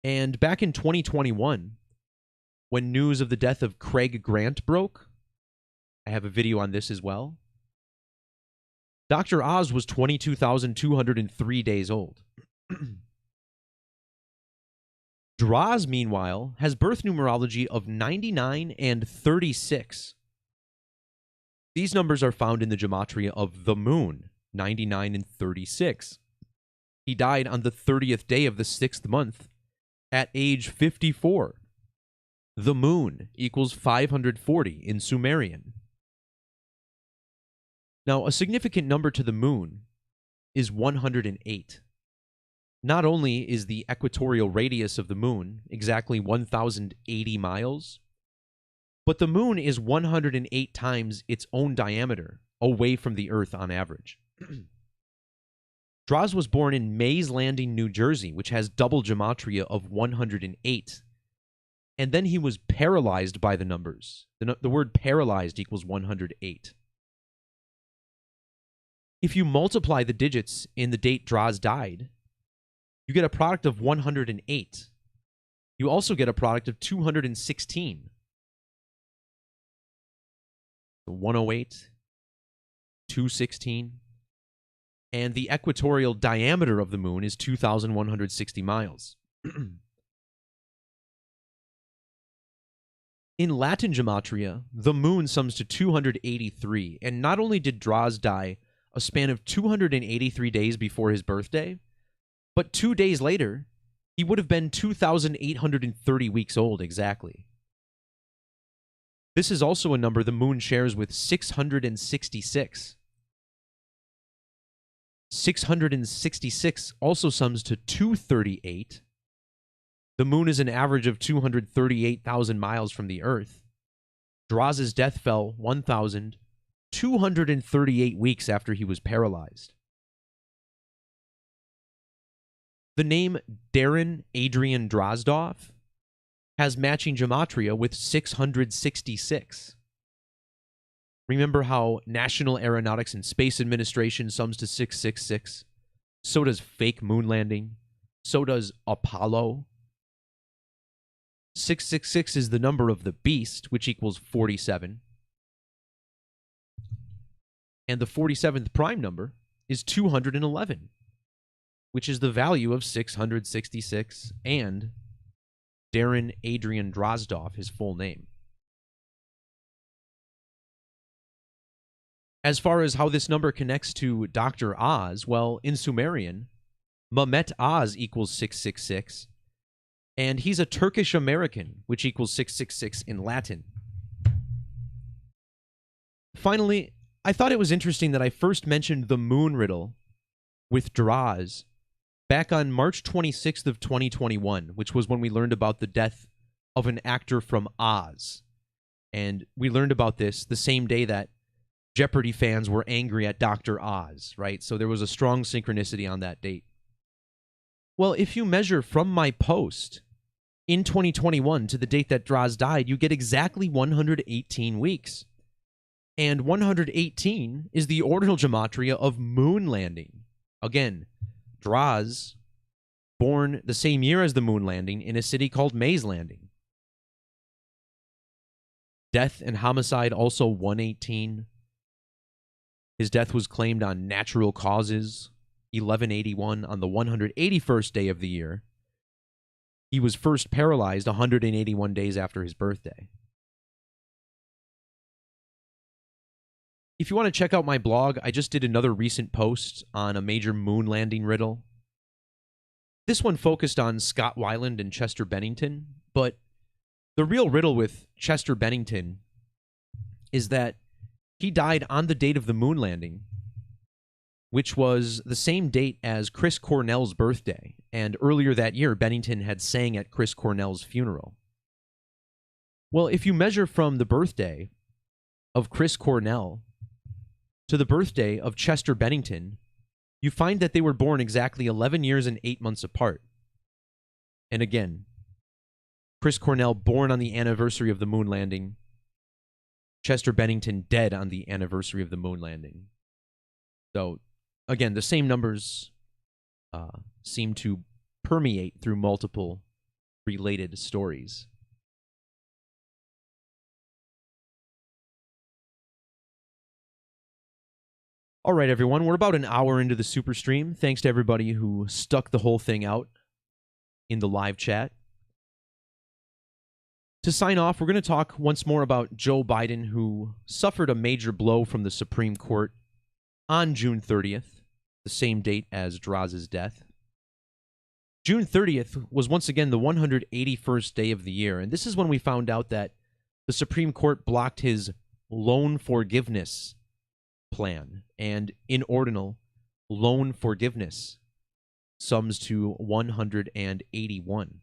And back in 2021, when news of the death of Craig Grant broke, I have a video on this as well, Dr. Oz was 22,203 days old. Droz, meanwhile, has birth numerology of 99 and 36. These numbers are found in the gematria of the moon, 99 and 36. He died on the 30th day of the 6th month at age 54. The moon equals 540 in Sumerian. Now, a significant number to the moon is 108. Not only is the equatorial radius of the moon exactly 1,080 miles, but the moon is 108 times its own diameter away from the Earth on average. Droz was born in Mays Landing, New Jersey, which has double gematria of 108. And then he was paralyzed by the numbers. The word paralyzed equals 108. If you multiply the digits in the date Droz died, you get a product of 108. You also get a product of 216. 108, 216, and the equatorial diameter of the moon is 2,160 miles. In Latin gematria, the moon sums to 283, and not only did Droz die a span of 283 days before his birthday, but 2 days later, he would have been 2,830 weeks old exactly. This is also a number the moon shares with 666. 666 also sums to 238. The moon is an average of 238,000 miles from the Earth. Droz's death fell 1,238 weeks after he was paralyzed. The name Darren Adrian Drozdov has matching gematria with 666. Remember how National Aeronautics and Space Administration sums to 666? So does fake moon landing. So does Apollo. 666 is the number of the beast, which equals 47. And the 47th prime number is 211, which is the value of 666 and Darren Adrian Drozdov, his full name. As far as how this number connects to Dr. Oz, well, in Sumerian, Mehmet Oz equals 666, and he's a Turkish American, which equals 666 in Latin. Finally, I thought it was interesting that I first mentioned the moon riddle with Droz back on March 26th of 2021, which was when we learned about the death of an actor from Oz. And we learned about this the same day that Jeopardy fans were angry at Dr. Oz, right? So there was a strong synchronicity on that date. Well, if you measure from my post in 2021 to the date that Droz died, you get exactly 118 weeks. And 118 is the ordinal gematria of moon landing. Again, Droz, born the same year as the moon landing in a city called Maze Landing. Death and homicide also 118. His death was claimed on natural causes, 1181, on the 181st day of the year. He was first paralyzed 181 days after his birthday. If you want to check out my blog, I just did another recent post on a major moon landing riddle. This one focused on Scott Weiland and Chester Bennington, but the real riddle with Chester Bennington is that he died on the date of the moon landing, which was the same date as Chris Cornell's birthday, and earlier that year, Bennington had sang at Chris Cornell's funeral. Well, if you measure from the birthday of Chris Cornell to the birthday of Chester Bennington, you find that they were born exactly 11 years and 8 months apart. And again, Chris Cornell born on the anniversary of the moon landing, Chester Bennington dead on the anniversary of the moon landing. So, again, the same numbers seem to permeate through multiple related stories. All right, everyone, we're about an hour into the super stream. Thanks to everybody who stuck the whole thing out in the live chat. To sign off, we're going to talk once more about Joe Biden, who suffered a major blow from the Supreme Court on June 30th, the same date as Droz's death. June 30th was once again the 181st day of the year, and this is when we found out that the Supreme Court blocked his loan forgiveness plan, and in ordinal, loan forgiveness sums to 181.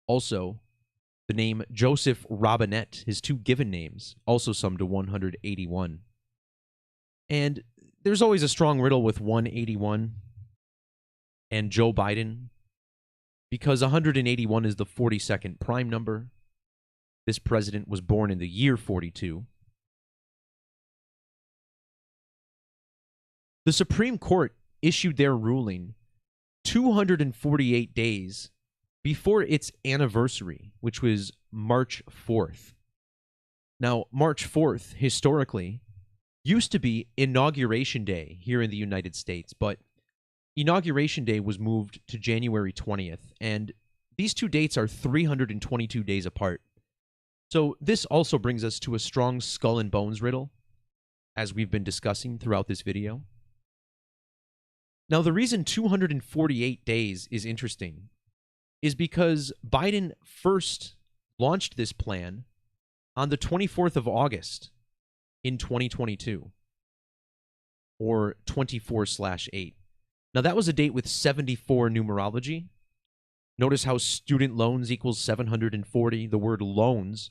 Also, the name Joseph Robinette, his two given names, also sum to 181. And there's always a strong riddle with 181 and Joe Biden, because 181 is the 42nd prime number. This president was born in the year 42. The Supreme Court issued their ruling 248 days before its anniversary, which was March 4th. Now, March 4th, historically, used to be Inauguration Day here in the United States, but Inauguration Day was moved to January 20th, and these two dates are 322 days apart. So this also brings us to a strong skull and bones riddle, as we've been discussing throughout this video. Now, the reason 248 days is interesting is because Biden first launched this plan on the 24th of August in 2022, or 24/8. Now, that was a date with 74 numerology. Notice how student loans equals 740. The word loans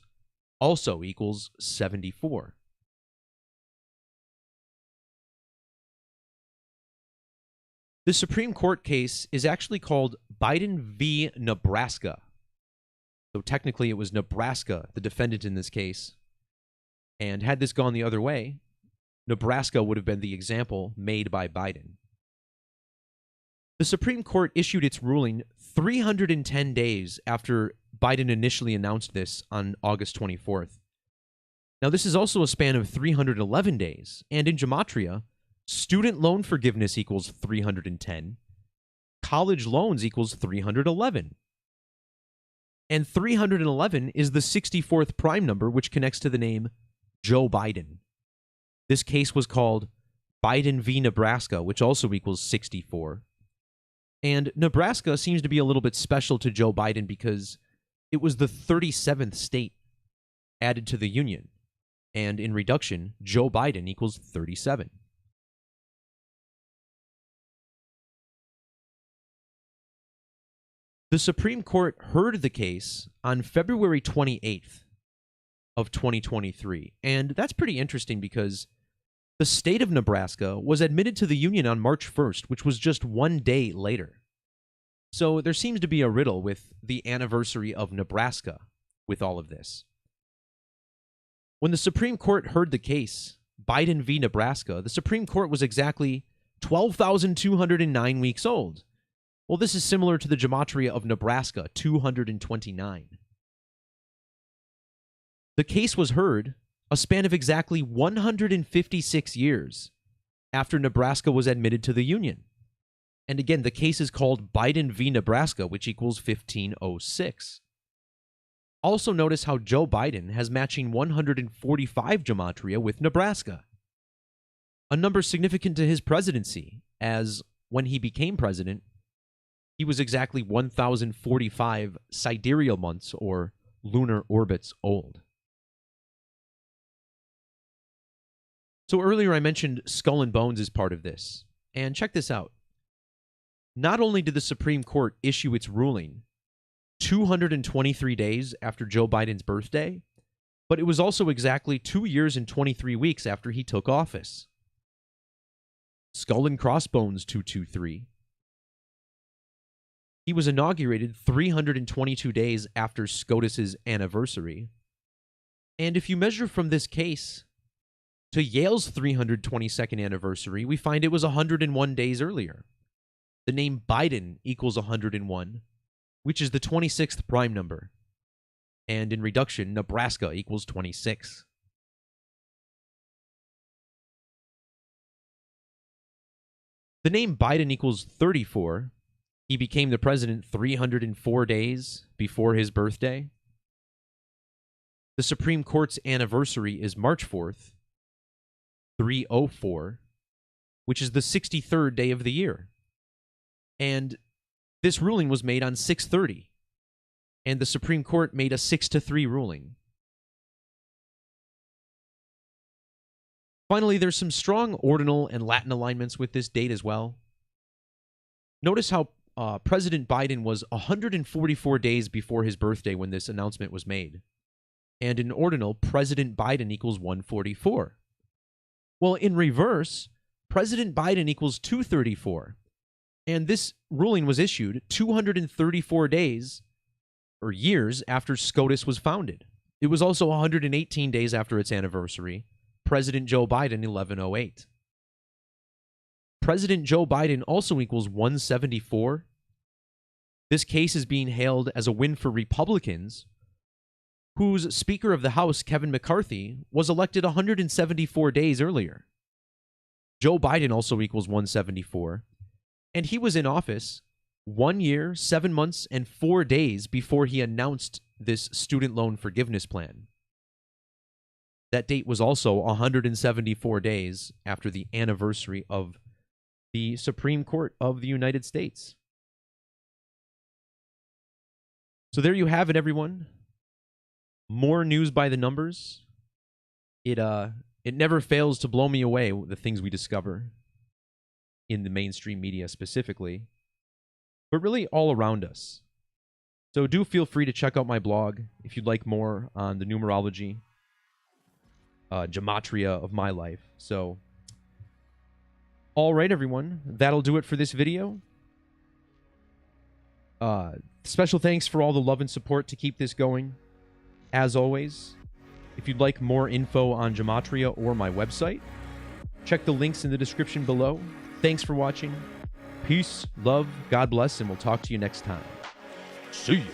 also equals 74. The Supreme Court case is actually called Biden v. Nebraska. So technically it was Nebraska, the defendant in this case. And had this gone the other way, Nebraska would have been the example made by Biden. The Supreme Court issued its ruling 310 days after Biden initially announced this on August 24th. Now, this is also a span of 311 days, and in Gematria, student loan forgiveness equals 310, college loans equals 311. And 311 is the 64th prime number, which connects to the name Joe Biden. This case was called Biden v. Nebraska, which also equals 64. And Nebraska seems to be a little bit special to Joe Biden because it was the 37th state added to the Union. And in reduction, Joe Biden equals 37. The Supreme Court heard the case on February 28th of 2023. And that's pretty interesting because the state of Nebraska was admitted to the Union on March 1st, which was just one day later. So there seems to be a riddle with the anniversary of Nebraska with all of this. When the Supreme Court heard the case, Biden v. Nebraska, the Supreme Court was exactly 12,209 weeks old. Well, this is similar to the Gematria of Nebraska, 229. The case was heard a span of exactly 156 years after Nebraska was admitted to the Union. And again, the case is called Biden v. Nebraska, which equals 1506. Also notice how Joe Biden has matching 145 Gematria with Nebraska, a number significant to his presidency, as when he became president, he was exactly 1,045 sidereal months, or lunar orbits, old. So earlier I mentioned skull and bones as part of this. And check this out. Not only did the Supreme Court issue its ruling 223 days after Joe Biden's birthday, but it was also exactly 2 years and 23 weeks after he took office. Skull and Crossbones 223. He was inaugurated 322 days after SCOTUS's anniversary. And if you measure from this case to Yale's 322nd anniversary, we find it was 101 days earlier. The name Biden equals 101, which is the 26th prime number. And in reduction, Nebraska equals 26. The name Biden equals 34. He became the president 304 days before his birthday. The Supreme Court's anniversary is March 4th, 304, which is the 63rd day of the year. And this ruling was made on 6/30, and the Supreme Court made a 6-3 ruling. Finally, there's some strong ordinal and Latin alignments with this date as well. Notice how President Biden was 144 days before his birthday when this announcement was made. And in ordinal, President Biden equals 144. Well, in reverse, President Biden equals 234. And this ruling was issued 234 days or years after SCOTUS was founded. It was also 118 days after its anniversary. President Joe Biden, 1108. President Joe Biden also equals 174. This case is being hailed as a win for Republicans, whose Speaker of the House, Kevin McCarthy, was elected 174 days earlier. Joe Biden also equals 174. And he was in office 1 year, 7 months, and 4 days before he announced this student loan forgiveness plan. That date was also 174 days after the anniversary of the Supreme Court of the United States. So there you have it, everyone. More news by the numbers. It never fails to blow me away, the things we discover in the mainstream media specifically, but really all around us. So do feel free to check out my blog if you'd like more on the numerology, gematria of my life. So, all right, everyone, that'll do it for this video. Special thanks for all the love and support to keep this going. As always, if you'd like more info on gematria or my website, check the links in the description below. Thanks for watching. Peace, love, God bless, and we'll talk to you next time. See ya.